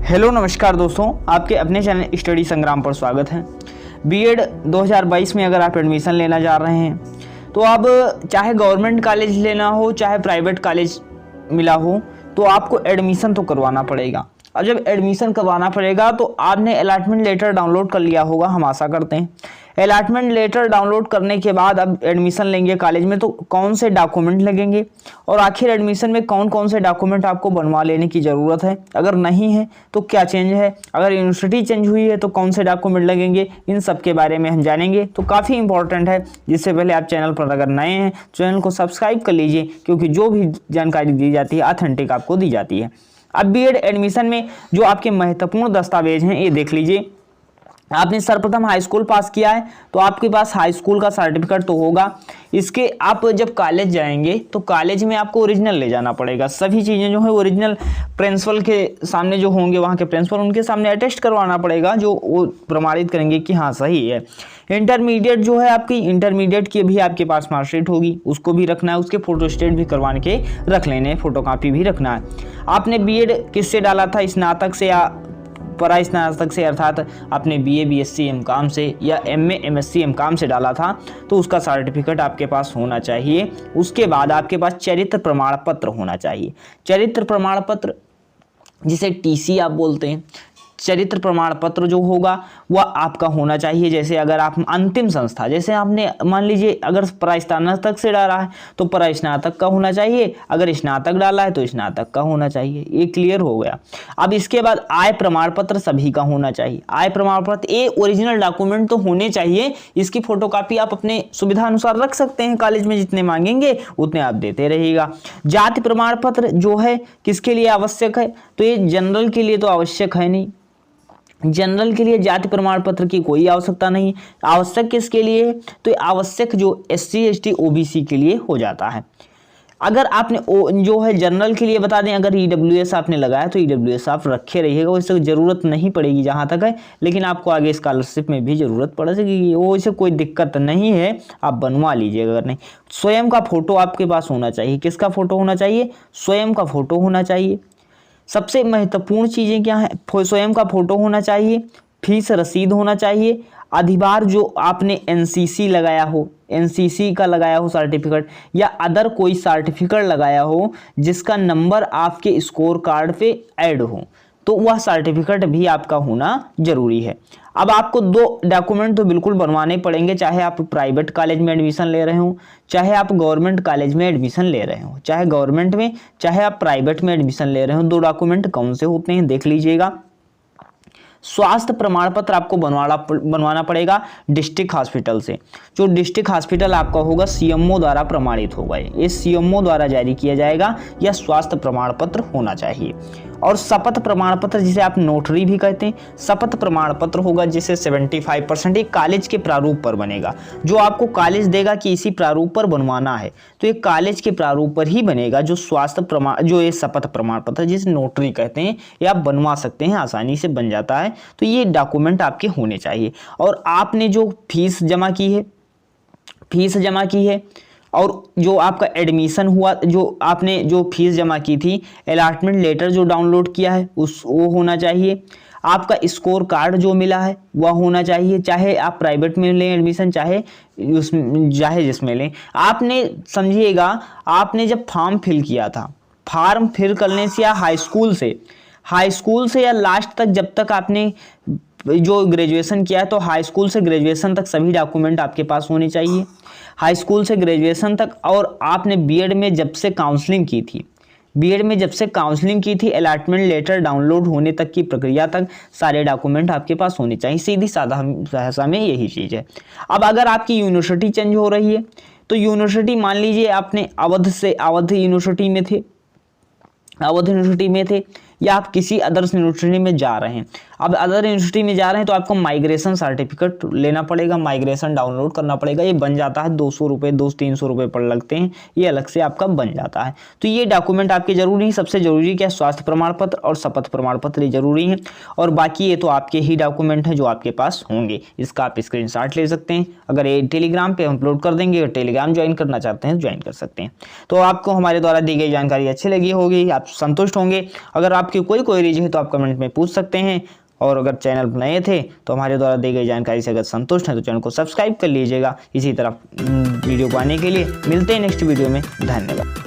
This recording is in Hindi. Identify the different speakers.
Speaker 1: हेलो नमस्कार दोस्तों, आपके अपने चैनल स्टडी संग्राम पर स्वागत है। बीएड 2022 में अगर आप एडमिशन लेना जा रहे हैं तो अब चाहे गवर्नमेंट कॉलेज लेना हो चाहे प्राइवेट कॉलेज मिला हो तो आपको एडमिशन तो करवाना पड़ेगा। और जब एडमिशन करवाना पड़ेगा तो आपने अलॉटमेंट लेटर डाउनलोड कर लिया होगा, हम आशा करते हैं। अलॉटमेंट लेटर डाउनलोड करने के बाद अब एडमिशन लेंगे कॉलेज में तो कौन से डॉक्यूमेंट लगेंगे और आखिर एडमिशन में कौन कौन से डॉक्यूमेंट आपको बनवा लेने की ज़रूरत है, अगर नहीं है तो क्या चेंज है, अगर यूनिवर्सिटी चेंज हुई है तो कौन से डॉक्यूमेंट लगेंगे, इन सब के बारे में हम जानेंगे। तो काफ़ी इंपॉर्टेंट है। जिससे पहले आप चैनल पर अगर नए हैं चैनल को सब्सक्राइब कर लीजिए, क्योंकि जो भी जानकारी दी जाती है ऑथेंटिक आपको दी जाती है। अब बीएड एडमिशन में जो आपके महत्वपूर्ण दस्तावेज हैं ये देख लीजिए। आपने सर्वप्रथम हाई स्कूल पास किया है तो आपके पास हाई स्कूल का सर्टिफिकेट तो होगा। इसके आप जब कॉलेज जाएंगे तो कॉलेज में आपको ओरिजिनल ले जाना पड़ेगा। सभी चीज़ें जो है ओरिजिनल प्रिंसिपल के सामने जो होंगे, वहाँ के प्रिंसिपल उनके सामने अटेस्ट करवाना पड़ेगा, जो वो प्रमाणित करेंगे कि हाँ सही है। इंटरमीडिएट जो है आपकी, इंटरमीडिएट की भी आपके पास मार्कशीट होगी, उसको भी रखना है, उसके फोटोस्टेट भी करवाने के रख लेने, फोटोकॉपी भी रखना है। आपने बीएड किससे डाला था, स्नातक से या परा स्नातक से, अर्थात आपने बीए बीएससी एमकॉम से या एमए एमएससी एमकॉम से डाला था तो उसका सर्टिफिकेट आपके पास होना चाहिए। उसके बाद आपके पास चरित्र प्रमाण पत्र होना चाहिए। चरित्र प्रमाण पत्र जिसे टीसी आप बोलते हैं, चरित्र प्रमाण पत्र जो होगा वह आपका होना चाहिए। जैसे अगर आप अंतिम संस्था, जैसे आपने मान लीजिए अगर परास्नातक से डाला है तो परास्नातक का होना चाहिए, अगर स्नातक डाला है तो स्नातक का होना चाहिए। ये क्लियर हो गया। अब इसके बाद आय प्रमाण पत्र सभी का होना चाहिए। आय प्रमाण पत्र ये ओरिजिनल डॉक्यूमेंट तो होने चाहिए। इसकी फोटोकॉपी आप अपने सुविधा अनुसार रख सकते हैं, कॉलेज में जितने मांगेंगे उतने आप देते रहिएगा। जाति प्रमाण पत्र जो है किसके लिए आवश्यक है, तो ये जनरल के लिए तो आवश्यक है नहीं। जनरल के लिए जाति प्रमाण पत्र की कोई आवश्यकता नहीं। आवश्यक किसके लिए है, तो आवश्यक जो एससी एसटी ओबीसी के लिए हो जाता है। अगर आपने जो है जनरल के लिए बता दें, अगर ईडब्ल्यूएस आपने लगाया तो ईडब्ल्यूएस आप रखे रहिएगा, उससे ज़रूरत नहीं पड़ेगी जहाँ तक है, लेकिन आपको आगे स्कॉलरशिप में भी ज़रूरत पड़ सकेगी, वो इससे कोई दिक्कत नहीं है, आप बनवा लीजिएगा। अगर नहीं, स्वयं का फोटो आपके पास होना चाहिए। किसका फोटो होना चाहिए, स्वयं का फोटो होना चाहिए। सबसे महत्वपूर्ण चीज़ें क्या है, स्वयं का फोटो होना चाहिए, फीस रसीद होना चाहिए, अधिभार जो आपने एनसीसी लगाया हो, एनसीसी का लगाया हो सर्टिफिकेट, या अदर कोई सर्टिफिकेट लगाया हो जिसका नंबर आपके स्कोर कार्ड पे ऐड हो, तो वह सर्टिफिकेट भी आपका होना जरूरी है। अब आपको दो डॉक्यूमेंट तो बिल्कुल बनवाने पड़ेंगे, चाहे आप प्राइवेट कॉलेज में एडमिशन ले रहे हो चाहे आप गवर्नमेंट कॉलेज में एडमिशन ले रहे हो। चाहे गवर्नमेंट में चाहे आप प्राइवेट में एडमिशन ले रहे हो, दो डॉक्यूमेंट कौन से होते हैं देख लीजिएगा। स्वास्थ्य प्रमाण पत्र आपको बनवाना पड़ेगा डिस्ट्रिक्ट हॉस्पिटल से। जो डिस्ट्रिक्ट हॉस्पिटल आपका होगा सीएमओ द्वारा प्रमाणित होगा, ये सीएमओ द्वारा जारी किया जाएगा। यह स्वास्थ्य प्रमाण पत्र होना चाहिए। और शपथ प्रमाण पत्र जिसे आप नोटरी भी कहते हैं, शपथ प्रमाण पत्र होगा जिसे 75% एक कॉलेज के प्रारूप पर बनेगा। जो आपको कॉलेज देगा कि इसी प्रारूप पर बनवाना है तो ये कॉलेज के प्रारूप पर ही बनेगा। जो स्वास्थ्य प्रमाण, जो ये शपथ प्रमाण पत्र जिसे नोटरी कहते हैं, ये आप बनवा सकते हैं, आसानी से बन जाता है। तो ये डॉक्यूमेंट आपके होने चाहिए। और आपने जो फीस जमा की है और जो आपका एडमिशन हुआ, जो आपने जो फीस जमा की थी, अलॉटमेंट लेटर जो डाउनलोड किया है वो होना चाहिए। आपका स्कोर कार्ड जो मिला है वह होना चाहिए, चाहे आप प्राइवेट में लें एडमिशन चाहे जिसमें लें। आपने समझिएगा, आपने जब फॉर्म फिल किया था, फॉर्म फिल करने से या हाई स्कूल से या लास्ट तक, जब तक आपने जो ग्रेजुएशन किया है तो हाई स्कूल से ग्रेजुएशन तक सभी डॉक्यूमेंट आपके पास होने चाहिए। हाई स्कूल से ग्रेजुएशन तक, और आपने बीएड में जब से काउंसलिंग की थी, अलॉटमेंट लेटर डाउनलोड होने तक की प्रक्रिया तक सारे डॉक्यूमेंट आपके पास होने चाहिए। सीधी साधा भाषा में यही चीज़ है। अब अगर आपकी यूनिवर्सिटी चेंज हो रही है तो यूनिवर्सिटी, मान लीजिए आपने अवध यूनिवर्सिटी में थे या आप किसी अदर यूनिवर्सिटी में जा रहे हैं। अब अदर यूनिवर्सिटी में जा रहे हैं तो आपको माइग्रेशन सर्टिफिकेट लेना पड़ेगा, माइग्रेशन डाउनलोड करना पड़ेगा। ये बन जाता है 200 रुपये, 200-300 रुपये पर लगते हैं, ये अलग से आपका बन जाता है। तो ये डॉक्यूमेंट आपके जरूरी हैं। सबसे जरूरी क्या, स्वास्थ्य प्रमाण पत्र और शपथ प्रमाण पत्र ये जरूरी हैं। और बाकी ये तो आपके ही डॉक्यूमेंट हैं जो आपके पास होंगे। इसका आप स्क्रीनशॉट ले सकते हैं। अगर ये टेलीग्राम पे अपलोड कर देंगे और टेलीग्राम ज्वाइन करना चाहते हैं ज्वाइन कर सकते हैं। तो आपको हमारे द्वारा दी गई जानकारी अच्छी लगी होगी, आप संतुष्ट होंगे। अगर आप आपकी कोई क्वेरीज है तो आप कमेंट में पूछ सकते हैं। और अगर चैनल पर नए थे तो हमारे द्वारा दी गई जानकारी से अगर संतुष्ट हैं तो चैनल को सब्सक्राइब कर लीजिएगा। इसी तरह वीडियो को आने के लिए मिलते हैं नेक्स्ट वीडियो में। धन्यवाद।